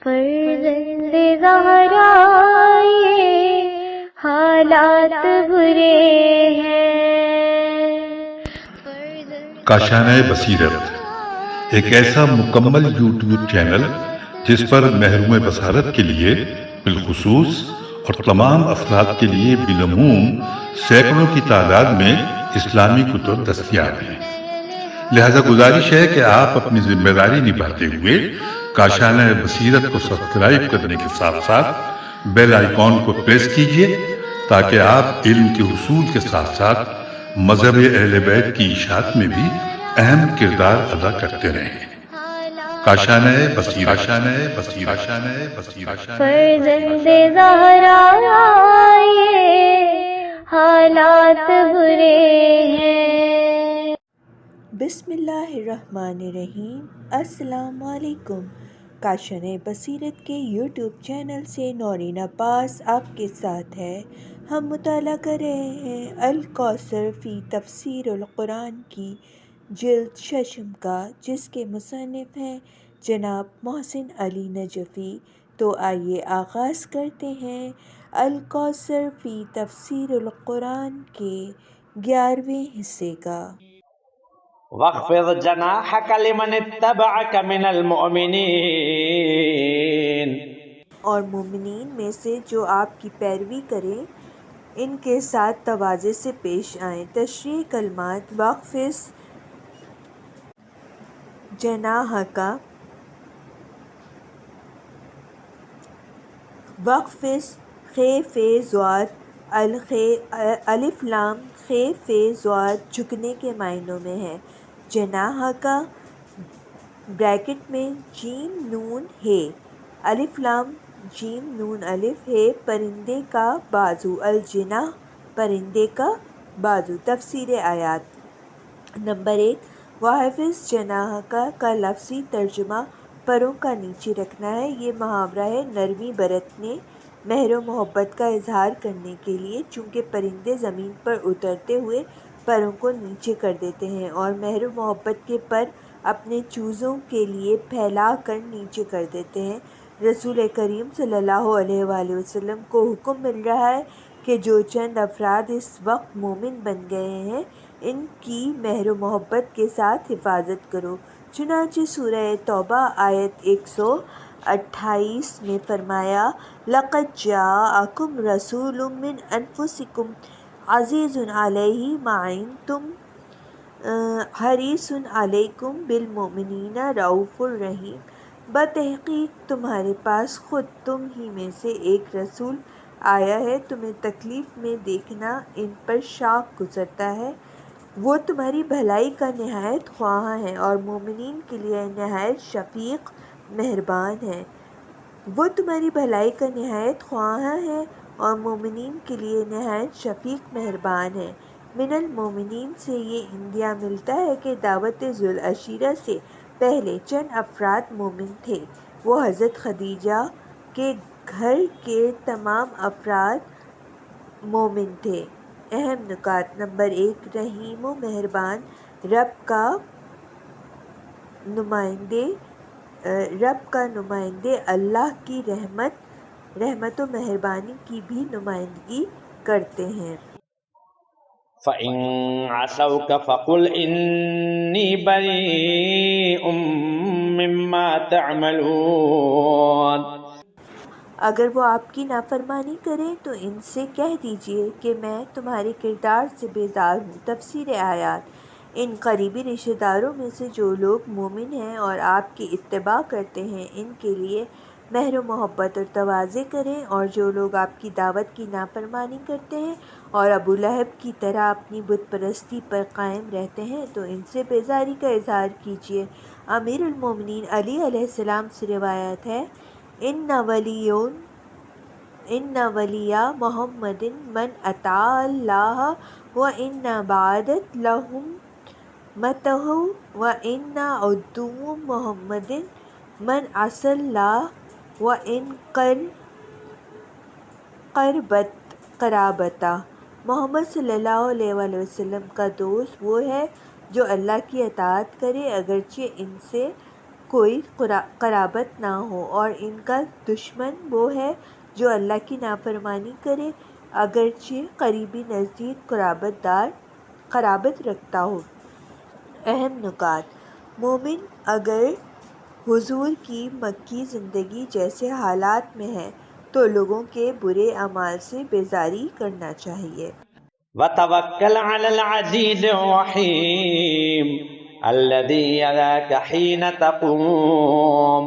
فرزند زہرا یہ حالات برے ہیں۔ کاشانۂ بصیرت ایک ایسا مکمل یوٹیوب چینل جس پر محروم بصارت کے لیے بالخصوص اور تمام افراد کے لیے بالعموم سینکڑوں کی تعداد میں اسلامی کتب دستیاب ہیں۔ لہذا گزارش ہے کہ آپ اپنی ذمہ داری نبھاتے ہوئے کاشانۂ بصیرت کو سبسکرائب کرنے کے ساتھ ساتھ بیل آئیکن کو پریس کیجیے تاکہ آپ علم کے حصول کے ساتھ ساتھ مذہب اہل بیت کی اشاعت میں بھی اہم کردار ادا کرتے رہیں۔ کاشانۂ بصیرت۔ فرزند زہرا یہ حالات برے ہیں۔ بسم اللہ الرحمن الرحیم۔ السلام علیکم۔ کاشانۂ بصیرت کے یوٹیوب چینل سے نورین عباس آپ کے ساتھ ہے۔ ہم مطالعہ کر رہے ہیں الکوثر فی تفسیر القرآن کی جلد ششم کا، جس کے مصنف ہیں جناب محسن علی نجفی۔ تو آئیے آغاز کرتے ہیں الکوثر فی تفسیر القرآن کے 11ویں حصے کا۔ وَاخْفِضْ جَنَاحَكَ لِمَنِ اتَّبَعَكَ مِنَ الْمُؤْمِنِينَ، اور مومنین میں سے جو آپ کی پیروی کریں ان کے ساتھ تواضع سے پیش آئیں۔ تشریح کلمات: واخفض جناحک، واخفض خ ف ضاد الف لام خ ف ضاد جھکنے کے معنوں میں ہے۔ جناحک بریکٹ میں جیم نون ہے، الف لام جیم نون الف ہے، پرندے کا بازو، الجناح پرندے کا بازو۔ تفسیر آیات نمبر 1، واحفظ جناحک کا لفظی ترجمہ پروں کا نیچے رکھنا ہے۔ یہ محاورہ ہے نرمی برتنے، مہر و محبت کا اظہار کرنے کے لیے، چونکہ پرندے زمین پر اترتے ہوئے پروں کو نیچے کر دیتے ہیں اور مہر و محبت کے پر اپنے چوزوں کے لیے پھیلا کر نیچے کر دیتے ہیں۔ رسول کریم صلی اللہ علیہ وآلہ وسلم کو حکم مل رہا ہے کہ جو چند افراد اس وقت مومن بن گئے ہیں ان کی مہر و محبت کے ساتھ حفاظت کرو۔ چنانچہ سورہ توبہ آیت 128 میں فرمایا، لَقَدْ جَاءَكُمْ رَسُولٌ مِّنْ أَنفُسِكُمْ عَزِيزٌ عَلَيْهِ مَا عَنِتُّمْ حَرِيصٌ عَلَيْكُمْ بِالْمُؤْمِنِينَ رَءُوفٌ رَحِيمٌ۔ بتحقیق تمہارے پاس خود تم ہی میں سے ایک رسول آیا ہے، تمہیں تکلیف میں دیکھنا ان پر شاق گزرتا ہے۔ وہ تمہاری بھلائی کا نہایت خواہاں ہے اور مومنین کے لیے نہایت شفیق مہربان ہے۔ وہ تمہاری بھلائی کا نہایت خواہاں ہے اور مومنین کے لیے نہایت شفیق مہربان ہے۔ من المومنین سے یہ عندیہ ملتا ہے کہ دعوت ذوالعشیرہ سے پہلے چند افراد مومن تھے۔ وہ حضرت خدیجہ کے گھر کے تمام افراد مومن تھے۔ اہم نکات: نمبر 1، رحیم و مہربان، رب کا نمائندے اللہ کی رحمت و مہربانی کی بھی نمائندگی کرتے ہیں۔ فَإِنْ عَصَوْكَ فَقُلْ إِنِّي بَرِيءٌ مِّمَّا تَعْمَلُونَ۔ اگر وہ آپ کی نافرمانی کریں تو ان سے کہہ دیجئے کہ میں تمہارے کردار سے بیزار ہوں۔ تفسیر آیات: ان قریبی رشتہ داروں میں سے جو لوگ مومن ہیں اور آپ کی اتباع کرتے ہیں ان کے لیے مہر و محبت اور تواضع کریں، اور جو لوگ آپ کی دعوت کی نافرمانی کرتے ہیں اور ابو لہب کی طرح اپنی بت پرستی پر قائم رہتے ہیں تو ان سے بیزاری کا اظہار کیجیے۔ امیر المومنین علی علیہ السلام سے روایت ہے، ان ولیّ محمد من اطاع اللہ وان بعدت لہم متہ وان عدو محمد من عصى اللہ وان قرابتہ۔ محمد صلی اللہ علیہ وآلہ وسلم کا دوست وہ ہے جو اللہ کی اطاعت کرے اگرچہ ان سے کوئی قرابت نہ ہو، اور ان کا دشمن وہ ہے جو اللہ کی نافرمانی کرے اگرچہ قریبی نزدیک قرابت رکھتا ہو۔ اہم نکات: مومن اگر حضور کی مکی زندگی جیسے حالات میں ہے تو لوگوں کے برے اعمال سے بیزاری کرنا چاہیے۔ وتوکل علی العزیز الرحیم الذی یراک حین تقوم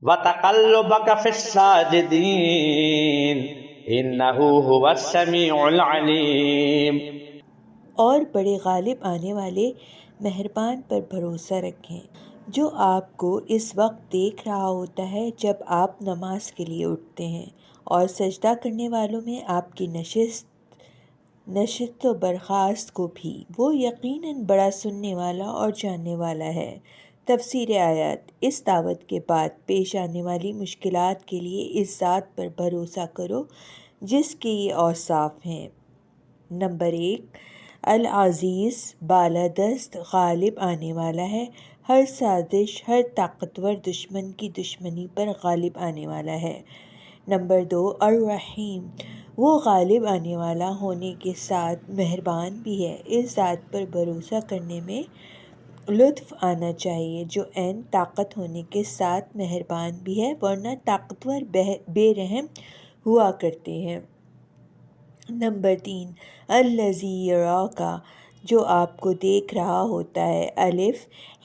وتقلبک فی الساجدین انہ هو السمیع العلیم۔ اور بڑے غالب آنے والے مہربان پر بھروسہ رکھیں، جو آپ کو اس وقت دیکھ رہا ہوتا ہے جب آپ نماز کے لیے اٹھتے ہیں، اور سجدہ کرنے والوں میں آپ کی نشست و برخاست کو بھی۔ وہ یقیناً بڑا سننے والا اور جاننے والا ہے۔ تفسیر آیات: اس دعوت کے بعد پیش آنے والی مشکلات کے لیے اس ذات پر بھروسہ کرو جس کے یہ اوصاف ہیں۔ نمبر 1، العزیز، بالادست، غالب آنے والا ہے، ہر سازش، ہر طاقتور دشمن کی دشمنی پر غالب آنے والا ہے۔ نمبر 2، الرحیم، وہ غالب آنے والا ہونے کے ساتھ مہربان بھی ہے۔ اس ذات پر بھروسہ کرنے میں لطف آنا چاہیے جو عین طاقت ہونے کے ساتھ مہربان بھی ہے، ورنہ طاقتور بے رحم ہوا کرتے ہیں۔ نمبر 3، الذی یراک، جو آپ کو دیکھ رہا ہوتا ہے۔ الف،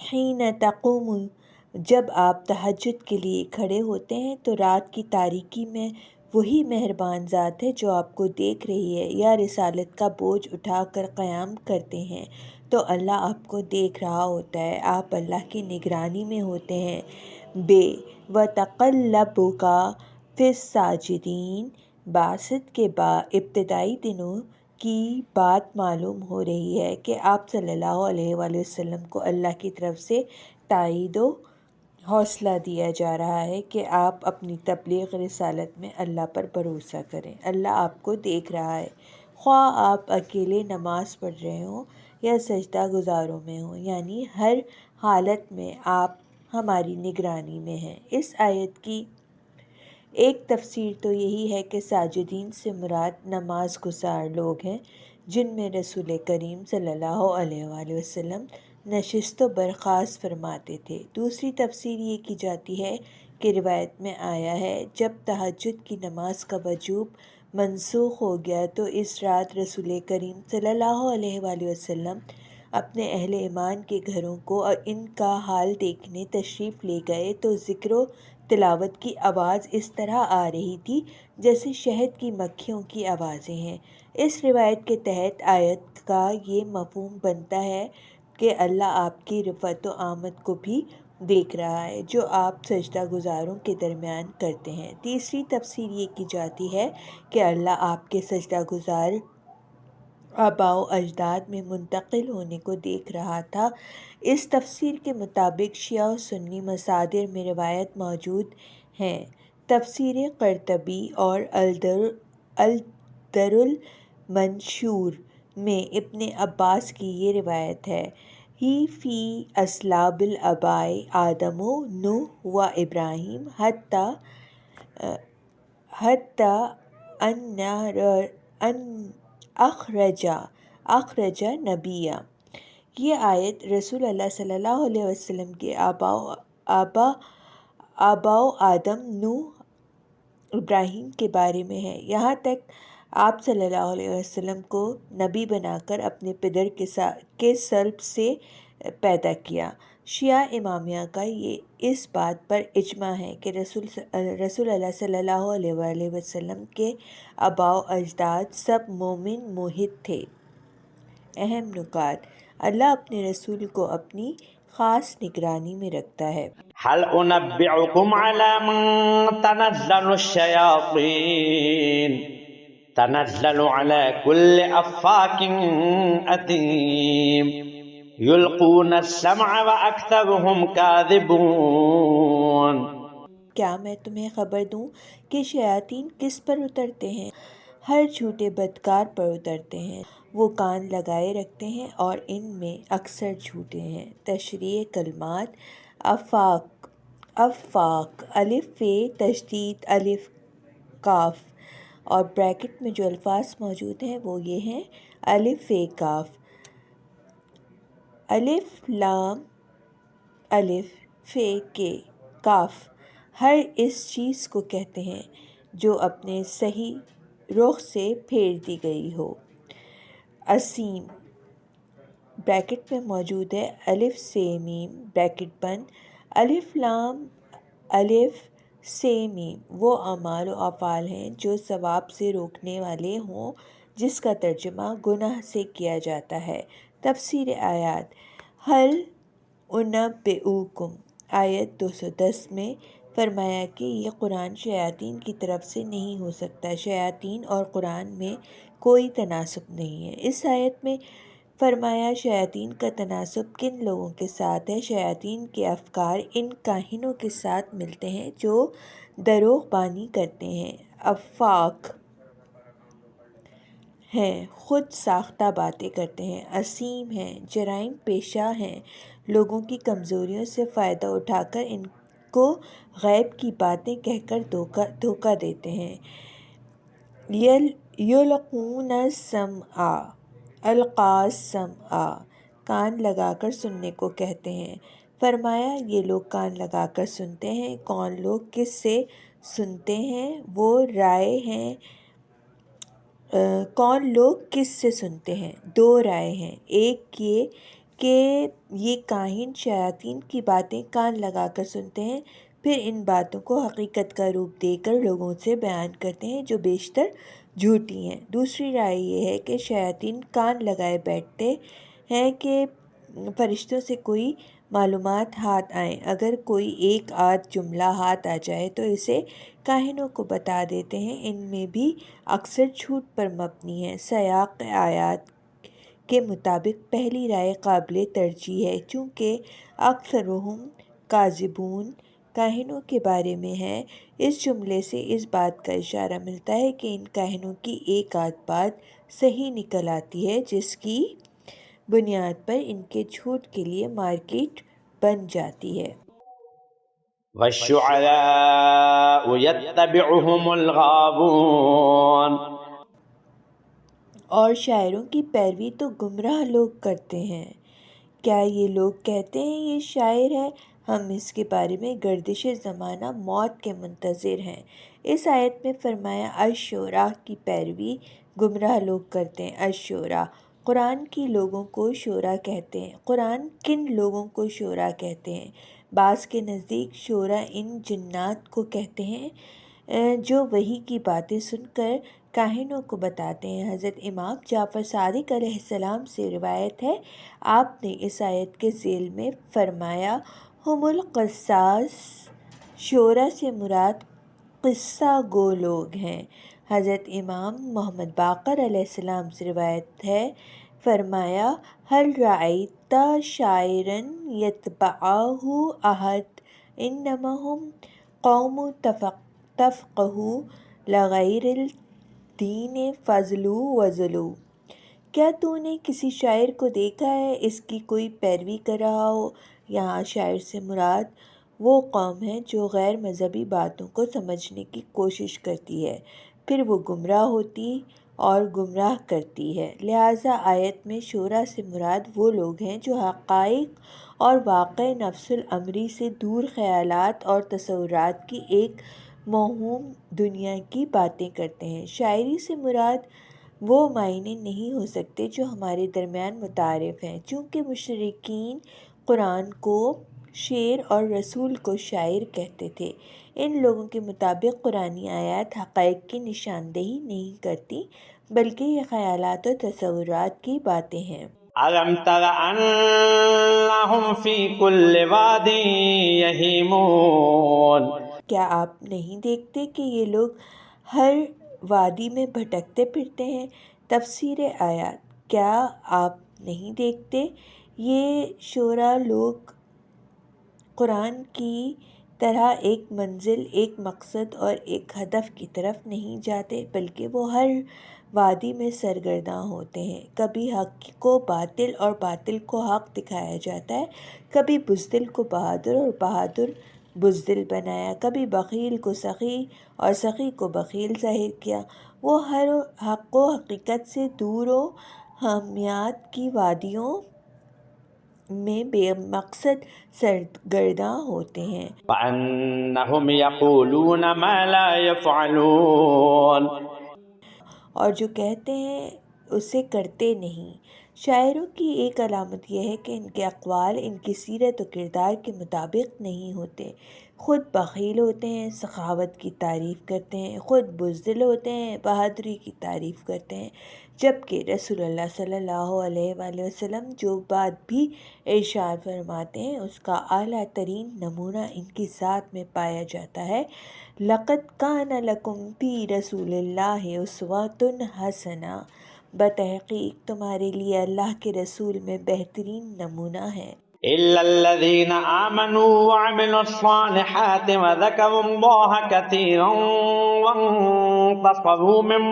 حین تقوم، جب آپ تہجد کے لیے کھڑے ہوتے ہیں تو رات کی تاریکی میں وہی مہربان ذات ہے جو آپ کو دیکھ رہی ہے، یا رسالت کا بوجھ اٹھا کر قیام کرتے ہیں تو اللہ آپ کو دیکھ رہا ہوتا ہے، آپ اللہ کی نگرانی میں ہوتے ہیں۔ بے، وتقلبک فی الساجدین، بعثت کے ابتدائی دنوں کی بات معلوم ہو رہی ہے کہ آپ صلی اللہ علیہ وآلہ وسلم کو اللہ کی طرف سے تائید و حوصلہ دیا جا رہا ہے کہ آپ اپنی تبلیغ رسالت میں اللہ پر بھروسہ کریں۔ اللہ آپ کو دیکھ رہا ہے، خواہ آپ اکیلے نماز پڑھ رہے ہوں یا سجدہ گزاروں میں ہوں، یعنی ہر حالت میں آپ ہماری نگرانی میں ہیں۔ اس آیت کی ایک تفسیر تو یہی ہے کہ ساجدین سے مراد نماز گزار لوگ ہیں جن میں رسول کریم صلی اللہ علیہ وآلہ وسلم نشست و برخاست فرماتے تھے۔ دوسری تفسیر یہ کی جاتی ہے کہ روایت میں آیا ہے جب تہجد کی نماز کا وجوب منسوخ ہو گیا تو اس رات رسول کریم صلی اللہ علیہ وآلہ وسلم اپنے اہل ایمان کے گھروں کو ان کا حال دیکھنے تشریف لے گئے تو ذکر و تلاوت کی آواز اس طرح آ رہی تھی جیسے شہد کی مکھیوں کی آوازیں ہیں۔ اس روایت کے تحت آیت کا یہ مفہوم بنتا ہے کہ اللہ آپ کی رفعت و آمد کو بھی دیکھ رہا ہے جو آپ سجدہ گزاروں کے درمیان کرتے ہیں۔ تیسری تفسیر یہ کی جاتی ہے کہ اللہ آپ کے سجدہ گزار آباء و اجداد میں منتقل ہونے کو دیکھ رہا تھا۔ اس تفسیر کے مطابق شیعہ و سنی مصادر میں روایت موجود ہیں۔ تفسیر قرطبی اور الدر المنشور میں ابن عباس کی یہ روایت ہے، ہی فی اصلاب الآباء آدم و نوح و ابراہیم حتی ان اخرج نبیہ۔ یہ آیت رسول اللہ صلی اللہ علیہ وسلم کے آباء آدم، نوح، ابراہیم کے بارے میں ہے، یہاں تک آپ صلی اللہ علیہ وسلم کو نبی بنا کر اپنے پدر کے صلب سے پیدا کیا۔ شیعہ امامیہ کا اس بات پر اجماع ہے کہ رسول اللہ صلی اللہ علیہ وآلہ وسلم کے آباء و اجداد سب مومن موحد تھے۔ اہم نکات: اللہ اپنے رسول کو اپنی خاص نگرانی میں رکھتا ہے۔ هل انبئکم علی من تنزل الشیاطین تنزل علی کل افاک اثیم یلقون السمع واکثرهم کاذبون۔ کیا میں تمہیں خبر دوں کہ شیاطین کس پر اترتے ہیں؟ ہر جھوٹے بدکار پر اترتے ہیں۔ وہ کان لگائے رکھتے ہیں اور ان میں اکثر جھوٹے ہیں۔ تشریح کلمات: آفاق، افاق، الف ف تشدید الف کاف، اور بریکٹ میں جو الفاظ موجود ہیں وہ یہ ہیں: الف ف کاف، الف لام الف ف کے کاف۔ ہر اس چیز کو کہتے ہیں جو اپنے صحیح رخ سے پھیر دی گئی ہو۔ اسیم، بریکٹ میں موجود ہے الف سے میم بریکٹ بند، الف لام الف سے میم۔ وہ اعمال و افعال ہیں جو ثواب سے روکنے والے ہوں، جس کا ترجمہ گناہ سے کیا جاتا ہے۔ تفسیر آیات: حل انبئوکم، آیت 210 میں فرمایا کہ یہ قرآن شیاطین کی طرف سے نہیں ہو سکتا۔ شیاطین اور قرآن میں کوئی تناسب نہیں ہے۔ اس آیت میں فرمایا شیاطین کا تناسب کن لوگوں کے ساتھ ہے؟ شیاطین کے افکار ان کاہنوں کے ساتھ ملتے ہیں جو دروغ بانی کرتے ہیں، افاق ہیں، خود ساختہ باتیں کرتے ہیں، اسیم ہیں، جرائم پیشہ ہیں، لوگوں کی کمزوریوں سے فائدہ اٹھا کر ان کو غیب کی باتیں کہہ کر دھوکہ دیتے ہیں۔ یلقون السمع، القا السمع، کان لگا کر سننے کو کہتے ہیں۔ فرمایا یہ لوگ کان لگا کر سنتے ہیں۔ کون لوگ کس سے سنتے ہیں؟ وہ رائے ہیں۔ کون لوگ کس سے سنتے ہیں؟ دو رائے ہیں، ایک یہ کہ یہ کاہن شیاطین کی باتیں کان لگا کر سنتے ہیں، پھر ان باتوں کو حقیقت کا روپ دے کر لوگوں سے بیان کرتے ہیں جو بیشتر جھوٹی ہیں۔ دوسری رائے یہ ہے کہ شیاطین کان لگائے بیٹھتے ہیں کہ فرشتوں سے کوئی معلومات ہاتھ آئیں، اگر کوئی ایک آدھ جملہ ہاتھ آ جائے تو اسے کاہنوں کو بتا دیتے ہیں۔ ان میں بھی اکثر جھوٹ پر مبنی ہے۔ سیاق آیات کے مطابق پہلی رائے قابل ترجیح ہے، چونکہ اکثرهم کاذبون کاہنوں کے بارے میں ہے۔ اس جملے سے اس بات کا اشارہ ملتا ہے کہ ان کاہنوں کی ایک آدھ بات صحیح نکل آتی ہے، جس کی بنیاد پر ان کے جھوٹ کے لیے مارکیٹ بن جاتی ہے۔ والشعراء يتبعهم الغاوون، اور شاعروں کی پیروی تو گمراہ لوگ کرتے ہیں۔ کیا یہ لوگ کہتے ہیں یہ شاعر ہے؟ ہم اس کے بارے میں گردش زمانہ موت کے منتظر ہیں۔ اس آیت میں فرمایا الشعراء کی پیروی گمراہ لوگ کرتے ہیں۔ الشعراء، قرآن کی لوگوں کو شعراء کہتے ہیں۔ قرآن کن لوگوں کو شعراء کہتے ہیں؟ بعض کے نزدیک شعراء ان جنات کو کہتے ہیں جو وحی کی باتیں سن کر کاہنوں کو بتاتے ہیں۔ حضرت امام جعفر صادق علیہ السلام سے روایت ہے، آپ نے اس آیت کے ذیل میں فرمایا ہم القصاص، شعراء سے مراد قصہ گو لوگ ہیں۔ حضرت امام محمد باقر علیہ السلام سے روایت ہے، فرمایا هل رأیت شاعرا یتبعہ احد انما هم قوم تفقہوا لغیر الدین فضلوا وزلوا۔ کیا تو نے کسی شاعر کو دیکھا ہے اس کی کوئی پیروی کر رہا ہو؟ یہاں شاعر سے مراد وہ قوم ہے جو غیر مذہبی باتوں کو سمجھنے کی کوشش کرتی ہے، پھر وہ گمراہ ہوتی اور گمراہ کرتی ہے۔ لہٰذا آیت میں شعراء سے مراد وہ لوگ ہیں جو حقائق اور واقع نفس الامری سے دور خیالات اور تصورات کی ایک موہوم دنیا کی باتیں کرتے ہیں۔ شاعری سے مراد وہ معنی نہیں ہو سکتے جو ہمارے درمیان متعارف ہیں، چونکہ مشرکین قرآن کو شعر اور رسول کو شاعر کہتے تھے۔ ان لوگوں کے مطابق قرآنی آیات حقائق کی نشاندہی نہیں کرتی، بلکہ یہ خیالات و تصورات کی باتیں ہیں۔ ألم تر أنهم في كل واد يهيمون، کیا آپ نہیں دیکھتے کہ یہ لوگ ہر وادی میں بھٹکتے پھرتے ہیں؟ تفسیر آیات: کیا آپ نہیں دیکھتے یہ شعراء لوگ قرآن کی طرح ایک منزل، ایک مقصد اور ایک ہدف کی طرف نہیں جاتے، بلکہ وہ ہر وادی میں سرگرداں ہوتے ہیں۔ کبھی حق کو باطل اور باطل کو حق دکھایا جاتا ہے، کبھی بزدل کو بہادر اور بہادر بزدل بنایا، کبھی بخیل کو سخی اور سخی کو بخیل ظاہر کیا۔ وہ ہر حق و حقیقت سے دور و حمیات کی وادیوں میں بے مقصد سرگرداں ہوتے ہیں۔ وأنهم يقولون ما لا يفعلون، اور جو کہتے ہیں اسے کرتے نہیں۔ شاعروں کی ایک علامت یہ ہے کہ ان کے اقوال ان کی سیرت و کردار کے مطابق نہیں ہوتے۔ خود بخیل ہوتے ہیں، سخاوت کی تعریف کرتے ہیں، خود بزدل ہوتے ہیں، بہادری کی تعریف کرتے ہیں، جبکہ رسول اللہ صلی اللہ علیہ وآلہ وسلم جو بات بھی ارشاد فرماتے ہیں اس کا اعلیٰ ترین نمونہ ان کی ذات میں پایا جاتا ہے۔ لَقَدْ كَانَ لَكُمْ فِي رَسُولِ اللَّهِ أُسْوَةٌ حَسَنَةٌ، بتحقیق تمہارے لیے اللہ کے رسول میں بہترین نمونہ ہے۔ إلا الذين آمنوا وعملوا الصالحات وذكروا الله كثيرا وانتصروا من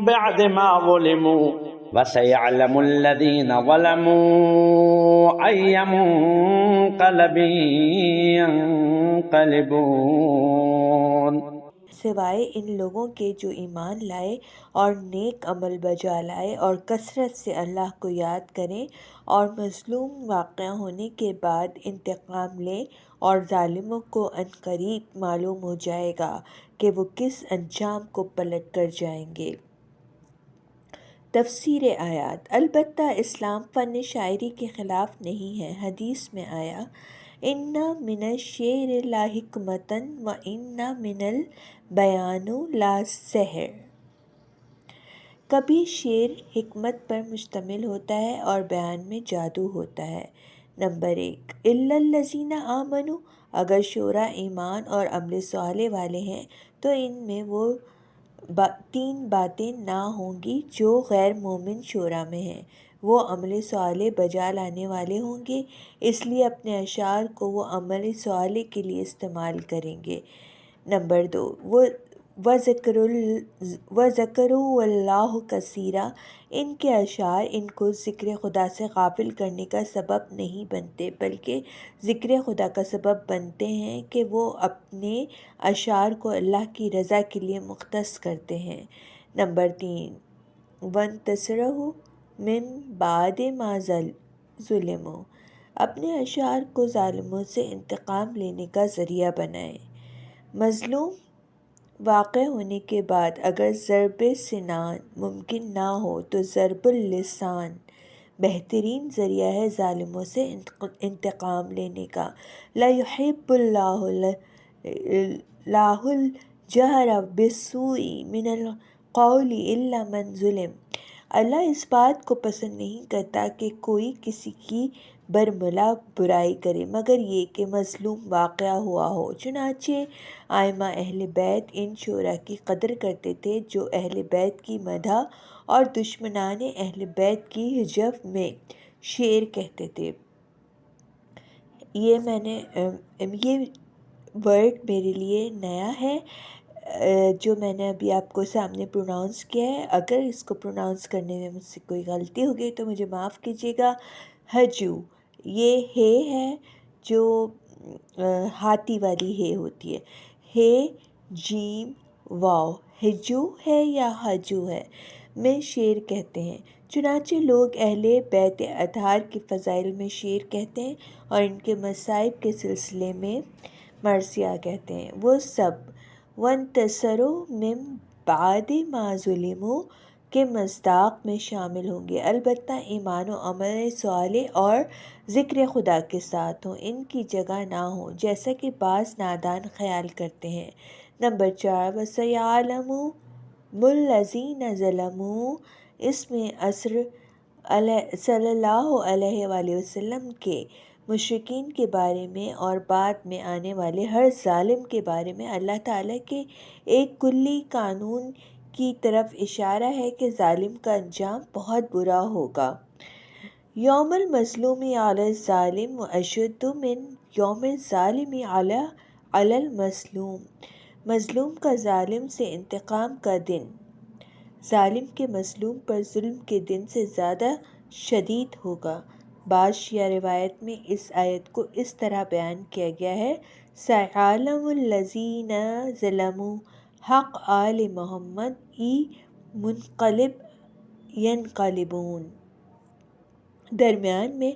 بعد ما ظلموا وسيعلم الذين ظلموا أي منقلب ينقلبون، سوائے ان لوگوں کے جو ایمان لائے اور نیک عمل بجا لائے اور کثرت سے اللہ کو یاد کریں اور مظلوم واقع ہونے کے بعد انتقام لیں، اور ظالموں کو عنقریب معلوم ہو جائے گا کہ وہ کس انجام کو پلٹ کر جائیں گے۔ تفسیر آیات۔ البتہ اسلام فن شاعری کے خلاف نہیں ہے۔ حدیث میں آیا ان من الشعر لحکمۃ وان من البیان لسحر، کبھی شعر حکمت پر مشتمل ہوتا ہے اور بیان میں جادو ہوتا ہے۔ نمبر 1، الا الذین آمنوا، اگر شعراء ایمان اور عمل صالح والے ہیں تو ان میں وہ 3 باتیں نہ ہوں گی جو غیر مومن شعراء میں ہیں۔ وہ عمل صالح بجا لانے والے ہوں گے، اس لیے اپنے اشعار کو وہ عمل صالح کے لیے استعمال کریں گے۔ نمبر 2، وَذَكَرُوا اللَّهَ كَثِيرًا، ان کے اشعار ان کو ذکر خدا سے غافل کرنے کا سبب نہیں بنتے، بلکہ ذکر خدا کا سبب بنتے ہیں کہ وہ اپنے اشعار کو اللہ کی رضا کے لیے مختص کرتے ہیں۔ نمبر 3، وَانْتَصَرُوا مِن بَعْدِ مَا ظُلِمُوا، اپنے اشعار کو ظالموں سے انتقام لینے کا ذریعہ بنائیں۔ مظلوم واقع ہونے کے بعد اگر ضرب سنان ممکن نہ ہو تو ضرب اللسان بہترین ذریعہ ہے ظالموں سے انتقام لینے کا۔ لا يحب اللہ الجہر بالسوء من القول الا من ظلم، اللہ اس بات کو پسند نہیں کرتا کہ کوئی کسی کی برملا برائی کرے مگر یہ کہ مظلوم واقعہ ہوا ہو۔ چنانچہ ائمہ اہل بیت ان شعراء کی قدر کرتے تھے جو اہل بیت کی مدح اور دشمنان اہل بیت کی ہجو میں شعر کہتے تھے۔ یہ ورڈ میرے لیے نیا ہے جو میں نے ابھی آپ کو سامنے پروناؤنس کیا ہے۔ اگر اس کو پروناؤنس کرنے میں مجھ سے کوئی غلطی ہو گئی تو مجھے معاف کیجیے گا۔ ہجو، یہ ہے جو ہاتھی والی ہے ہوتی ہے، ہے جیم واو، ہجو ہے یا ہجو ہے میں شعر کہتے ہیں۔ چنانچہ لوگ اہل بیت اطہار کے فضائل میں شعر کہتے ہیں اور ان کے مصائب کے سلسلے میں مرثیہ کہتے ہیں۔ وہ سب وَانْتَصَرُوا مِن بَعْدِ مَا ظُلِمُوا کے مصداق میں شامل ہوں گے، البتہ ایمان و عمل صالح اور ذکر خدا کے ساتھ ہوں، ان کی جگہ نہ ہوں جیسا کہ بعض نادان خیال کرتے ہیں۔ نمبر 4، وَسَيَعْلَمُ الَّذِينَ ظَلَمُوا، اس میں عصر صلی اللہ علیہ وآلہ وسلم کے مشرکین کے بارے میں اور بعد میں آنے والے ہر ظالم کے بارے میں اللہ تعالیٰ کے ایک کلی قانون کی طرف اشارہ ہے کہ ظالم کا انجام بہت برا ہوگا۔ یوم المظلوم علی الظالم اشد من یوم الظالم علی علی المظلوم، مظلوم کا ظالم سے انتقام کا دن ظالم کے مظلوم پر ظلم کے دن سے زیادہ شدید ہوگا۔ بعض شیعہ روایت میں اس آیت کو اس طرح بیان کیا گیا ہے: سَيَعْلَمُ الَّذِينَ ظَلَمُوا حق آل محمد ای منقلب ینقلبون۔ درمیان میں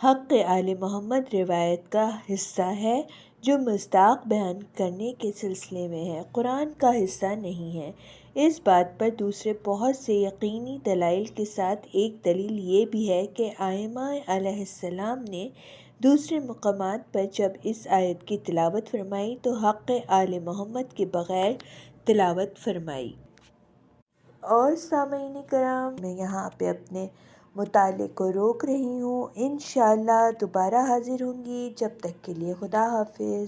حق آل محمد روایت کا حصہ ہے جو مصداق بیان کرنے کے سلسلے میں ہے، قرآن کا حصہ نہیں ہے۔ اس بات پر دوسرے بہت سے یقینی دلائل کے ساتھ ایک دلیل یہ بھی ہے کہ ائمہ علیہ السلام نے دوسرے مقامات پر جب اس آیت کی تلاوت فرمائی تو حق آل محمد کے بغیر تلاوت فرمائی۔ اور سامعین کرام، میں یہاں پہ اپنے مطالعے کو روک رہی ہوں، انشاءاللہ دوبارہ حاضر ہوں گی، جب تک کے لیے خدا حافظ۔